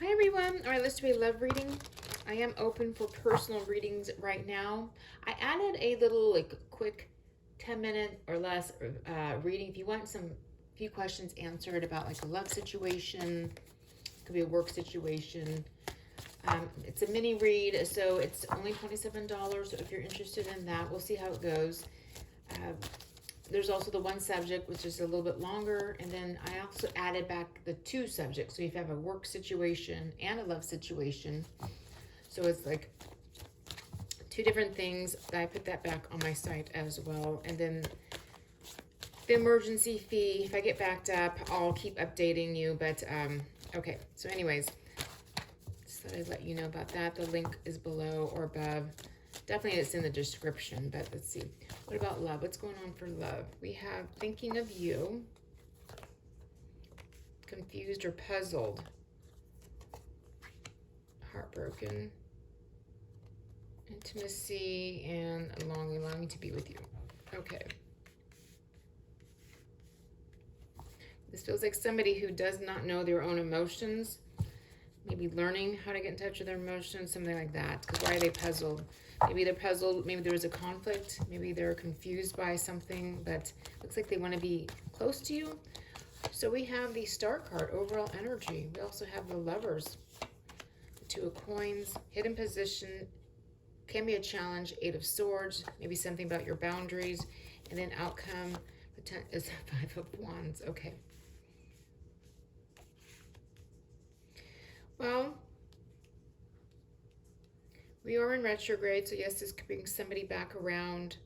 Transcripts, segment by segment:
Hi everyone. All right, let's do a love reading. I am open for personal readings right now. I added a little quick 10-minute or less reading if you want some few questions answered about like a love situation, could be a work situation. It's a mini read, so it's only $27. So if you're interested in that, we'll see how it goes. Uh, there's also the one subject, which is a little bit longer, and then I also added back the two subjects. So if you have a work situation and a love situation, so it's like two different things. I put that back on my site as well. And then the emergency fee, if I get backed up, I'll keep updating you. But okay, so anyways, just thought I'd let you know about that. The link is below or above. Definitely it's in the description, but let's see. What about love? What's going on for love? We have thinking of you, confused or puzzled, heartbroken, intimacy, and longing to be with you. Okay. This feels like somebody who does not know their own emotions, maybe learning how to get in touch with their emotions, something like that. Because why are they puzzled? Maybe they're puzzled, maybe there was a conflict, maybe they're confused by something, but looks like they want to be close to you. So we have the Star card, overall energy. We also have the Lovers, the Two of Coins, hidden position, can be a challenge, Eight of Swords, maybe something about your boundaries, and then outcome is Five of Wands. Okay. Well, we are in retrograde, so yes, this could bring somebody back around.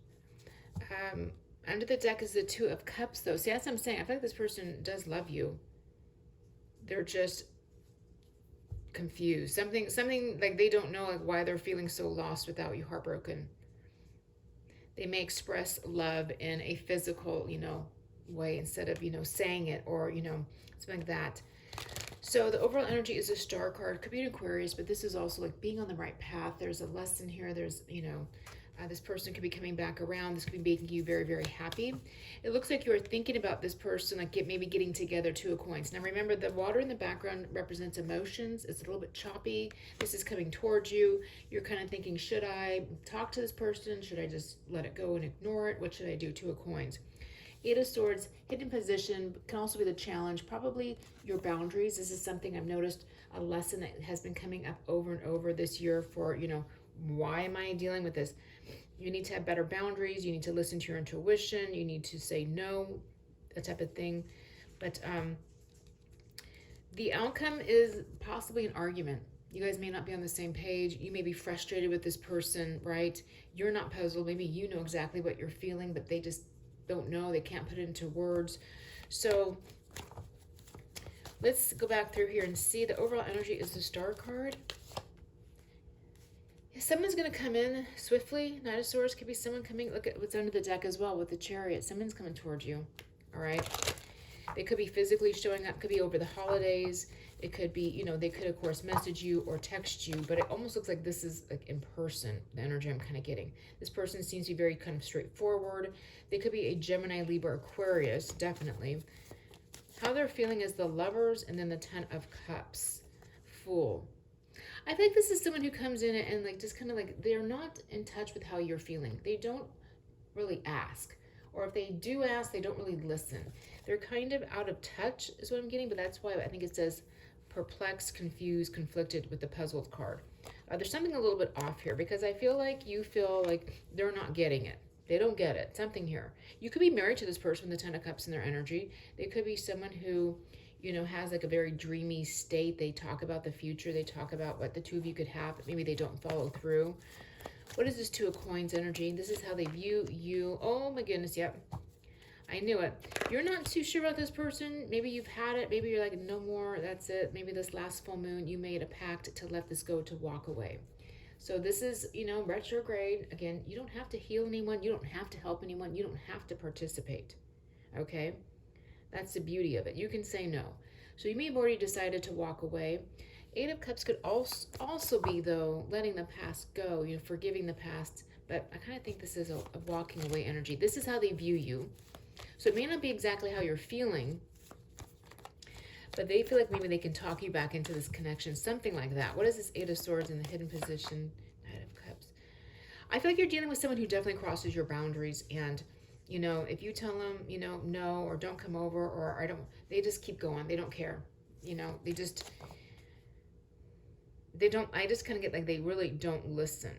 Under the deck is the Two of Cups, though. See, that's what I'm saying. I feel like this person does love you. They're just confused. Something like they don't know like why they're feeling so lost without you, heartbroken. They may express love in a physical, way instead of, saying it or, something like that. So the overall energy is a Star card. Could be an Aquarius, but this is also like being on the right path. There's a lesson here. There's, this person could be coming back around. This could be making you very, very happy. It looks like you're thinking about this person, like maybe getting together. Two of Coins. Now remember, the water in the background represents emotions. It's a little bit choppy. This is coming towards you. You're kind of thinking, should I talk to this person? Should I just let it go and ignore it? What should I do? Two of Coins. Eight of Swords, hidden position, can also be the challenge. Probably your boundaries. This is something I've noticed, a lesson that has been coming up over and over this year for, why am I dealing with this? You need to have better boundaries. You need to listen to your intuition. You need to say no, that type of thing. But the outcome is possibly an argument. You guys may not be on the same page. You may be frustrated with this person, right? You're not puzzled. Maybe you know exactly what you're feeling, but they just don't know. They can't put it into words. So let's go back through here and see. The overall energy is the Star card. Someone's going to come in swiftly. Knight of Swords could be someone coming. Look at what's under the deck as well with the Chariot. Someone's coming towards you. All right. They could be physically showing up. Could be over the holidays. It could be, they could, of course, message you or text you. But it almost looks like this is like in person, the energy I'm kind of getting. This person seems to be very kind of straightforward. They could be a Gemini, Libra, Aquarius, definitely. How they're feeling is the Lovers and then the Ten of Cups. Fool. I think this is someone who comes in and like just kind of like they're not in touch with how you're feeling. They don't really ask. Or if they do ask, they don't really listen. They're kind of out of touch is what I'm getting, but that's why I think it says perplexed, confused, conflicted with the puzzled card. There's something a little bit off here because I feel like you feel like they're not getting it. They don't get it. Something here. You could be married to this person with the Ten of Cups in their energy. They could be someone who, has like a very dreamy state. They talk about the future. They talk about what the two of you could have, but maybe they don't follow through. What is this Two of Coins energy? This is how they view you. Oh my goodness, yep. I knew it. You're not too sure about this person. Maybe you've had it. Maybe you're like, no more, that's it. Maybe this last full moon, you made a pact to let this go, to walk away. So this is, retrograde. Again, you don't have to heal anyone. You don't have to help anyone. You don't have to participate. Okay? That's the beauty of it. You can say no. So you may have already decided to walk away. Eight of Cups could also be, though, letting the past go, forgiving the past. But I kind of think this is a walking away energy. This is how they view you. So it may not be exactly how you're feeling, But they feel like maybe they can talk you back into this connection, something like that. What is this Eight of Swords in the hidden position? Knight of Cups. I feel like you're dealing with someone who definitely crosses your boundaries, and you know, if you tell them, you know, no, or don't come over, or I don't, they just keep going. They don't care. You know, they don't, I just kind of get like they really don't listen.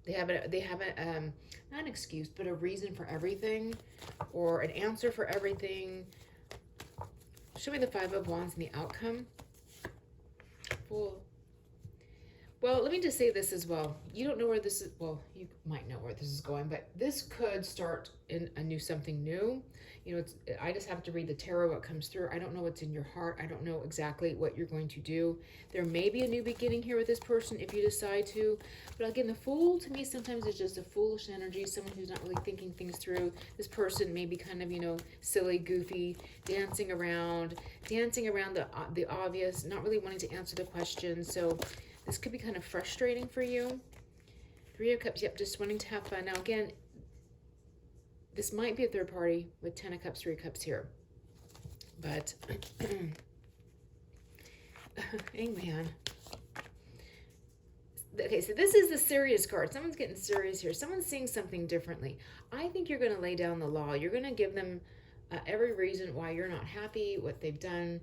They have not an excuse, but a reason for everything, or an answer for everything. Show me the Five of Wands and the outcome. Fool. Well, let me just say this as well. You don't know where this is, well, you might know where this is going, but this could start in something new. You know, I just have to read the tarot, what comes through. I don't know what's in your heart. I don't know exactly what you're going to do. There may be a new beginning here with this person if you decide to. But again, the Fool to me sometimes is just a foolish energy, someone who's not really thinking things through. This person may be kind of, you know, silly, goofy, dancing around the obvious, not really wanting to answer the question. So this could be kind of frustrating for you. Three of Cups, yep, just wanting to have fun. Now again, this might be a third party with 10 of Cups, 3 of Cups here. But, Hangman. Okay, so this is the serious card. Someone's getting serious here. Someone's seeing something differently. I think you're going to lay down the law. You're going to give them every reason why you're not happy, what they've done.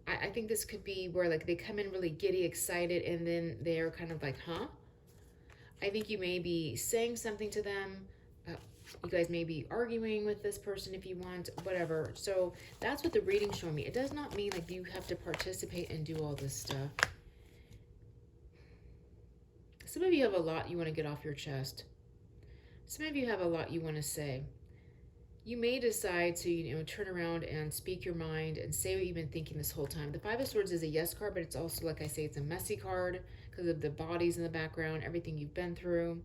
I think this could be where like they come in really giddy, excited, and then they're kind of like, huh? I think you may be saying something to them. You guys may be arguing with this person if you want, whatever. So that's what the reading's showing me. It does not mean like you have to participate and do all this stuff. Some of you have a lot you want to get off your chest. Some of you have a lot you want to say. You may decide to, you know, turn around and speak your mind and say what you've been thinking this whole time. The Five of Swords is a yes card, but it's also, like I say, it's a messy card because of the bodies in the background, everything you've been through.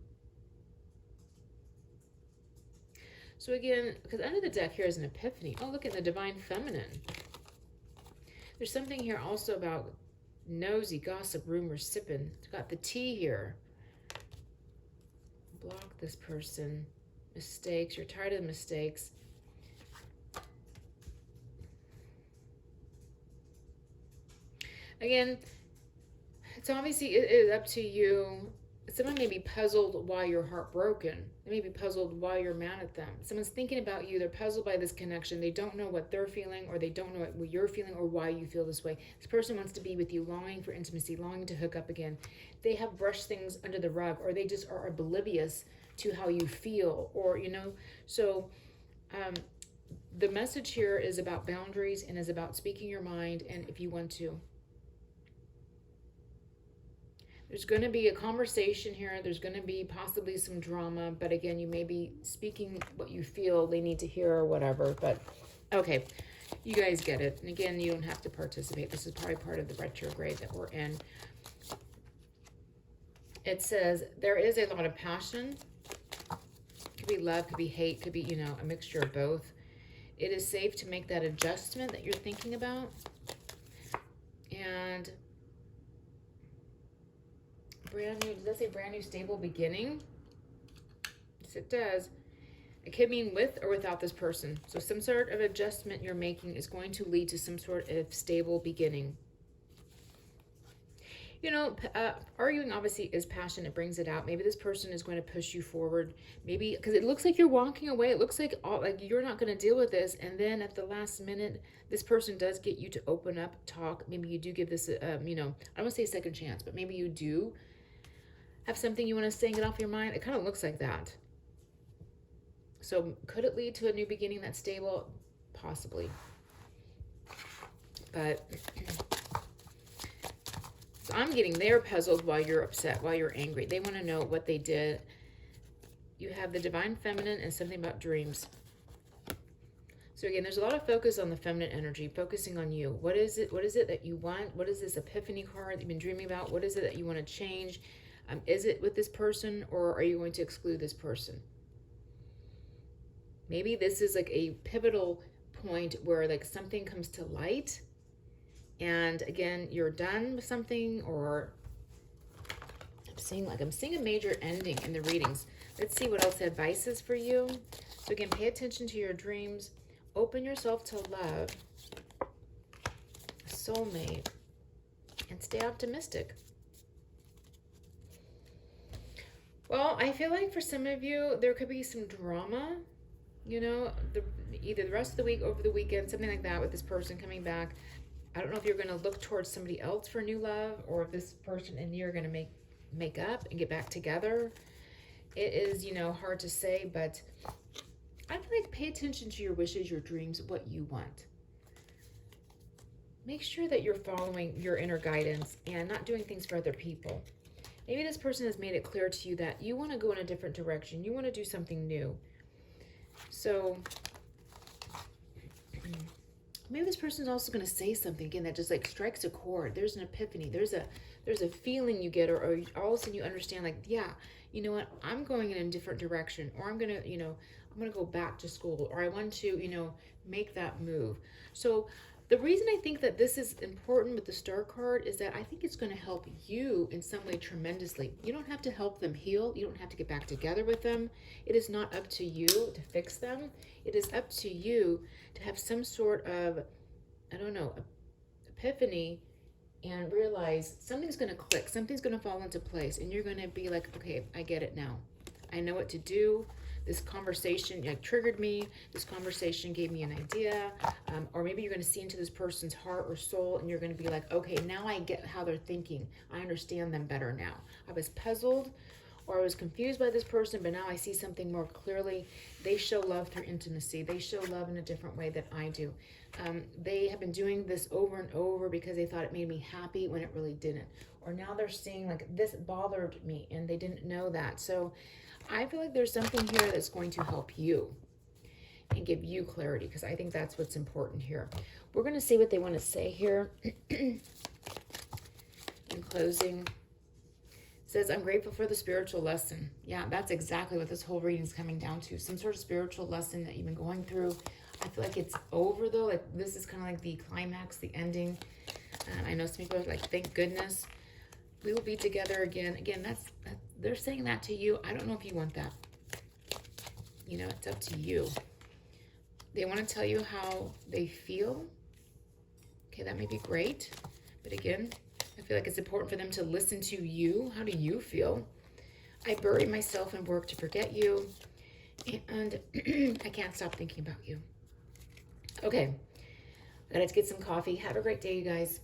So again, because under the deck here is an epiphany. Oh, look at the Divine Feminine. There's something here also about nosy, gossip, rumors, sipping. It's got the tea here. Block this person. Mistakes. You're tired of mistakes. Again, it's obviously, it is up to you. Someone may be puzzled why you're heartbroken. They may be puzzled why you're mad at them. Someone's thinking about you. They're puzzled by this connection. They don't know what they're feeling, or they don't know what you're feeling, or why you feel this way. This person wants to be with you, longing for intimacy, longing to hook up again. They have brushed things under the rug, or they just are oblivious to how you feel, or, you know. So the message here is about boundaries and is about speaking your mind, and if you want to. There's going to be a conversation here. There's going to be possibly some drama. But again, you may be speaking what you feel they need to hear or whatever. But okay, you guys get it. And again, you don't have to participate. This is probably part of the retrograde that we're in. It says there is a lot of passion. Could be love, could be hate, could be, you know, a mixture of both. It is safe to make that adjustment that you're thinking about. And brand new, does that say brand new stable beginning? Yes, it does. It could mean with or without this person. So some sort of adjustment you're making is going to lead to some sort of stable beginning. You know, arguing obviously is passion. It brings it out. Maybe this person is going to push you forward. Maybe, because it looks like you're walking away. It looks like you're not going to deal with this. And then at the last minute, this person does get you to open up, talk. Maybe you do give this, you know, I don't want to say a second chance, but maybe you do have something you want to say and get off your mind. It kind of looks like that. So could it lead to a new beginning that's stable? Possibly. But so I'm getting they're puzzled while you're upset, while you're angry. They want to know what they did. You have the Divine Feminine and something about dreams. So again, there's a lot of focus on the feminine energy, focusing on you. What is it? What is it that you want? What is this epiphany card that you've been dreaming about? What is it that you want to change? Is it with this person, or are you going to exclude this person? Maybe this is like a pivotal point where like something comes to light, and again, you're done with something, or I'm seeing a major ending in the readings. Let's see what else advice is for you. So again, pay attention to your dreams. Open yourself to love. soulmate, and stay optimistic. Well, I feel like for some of you, there could be some drama, you know, either the rest of the week, over the weekend, something like that with this person coming back. I don't know if you're going to look towards somebody else for new love, or if this person and you are going to make up and get back together. It is, you know, hard to say, but I feel like pay attention to your wishes, your dreams, what you want. Make sure that you're following your inner guidance and not doing things for other people. Maybe this person has made it clear to you that you want to go in a different direction. You want to do something new. So maybe this person is also going to say something again that just like strikes a chord. There's an epiphany. There's a feeling you get, or all of a sudden you understand, like, yeah, you know what, I'm going in a different direction, or I'm going to, you know, I'm going to go back to school, or I want to, you know, make that move. So the reason I think that this is important with the Star card is that I think it's going to help you in some way tremendously. You don't have to help them heal. You don't have to get back together with them. It is not up to you to fix them. It is up to you to have some sort of, I don't know, epiphany, and realize something's going to click. Something's going to fall into place, and you're going to be like, okay, I get it now. I know what to do. This conversation like triggered me. This conversation gave me an idea. Or maybe you're going to see into this person's heart or soul, and you're going to be like, okay, now I get how they're thinking. I understand them better now. I was puzzled, or I was confused by this person, but now I see something more clearly. They show love through intimacy. They show love in a different way than I do. They have been doing this over and over because they thought it made me happy when it really didn't. Or now they're seeing like, this bothered me, and they didn't know that. So I feel like there's something here that's going to help you and give you clarity, because I think that's what's important here. We're going to see what they want to say here. In closing, it says, I'm grateful for the spiritual lesson. Yeah, that's exactly what this whole reading is coming down to. Some sort of spiritual lesson that you've been going through. I feel like it's over, though. Like, this is kind of like the climax, the ending. I know some people are like, thank goodness. We will be together again. Again, they're saying that to you. I don't know if you want that. You know, it's up to you. They want to tell you how they feel. Okay, that may be great. But again, I feel like it's important for them to listen to you. How do you feel? I bury myself in work to forget you. And I can't stop thinking about you. Okay, gotta get some coffee. Have a great day, you guys.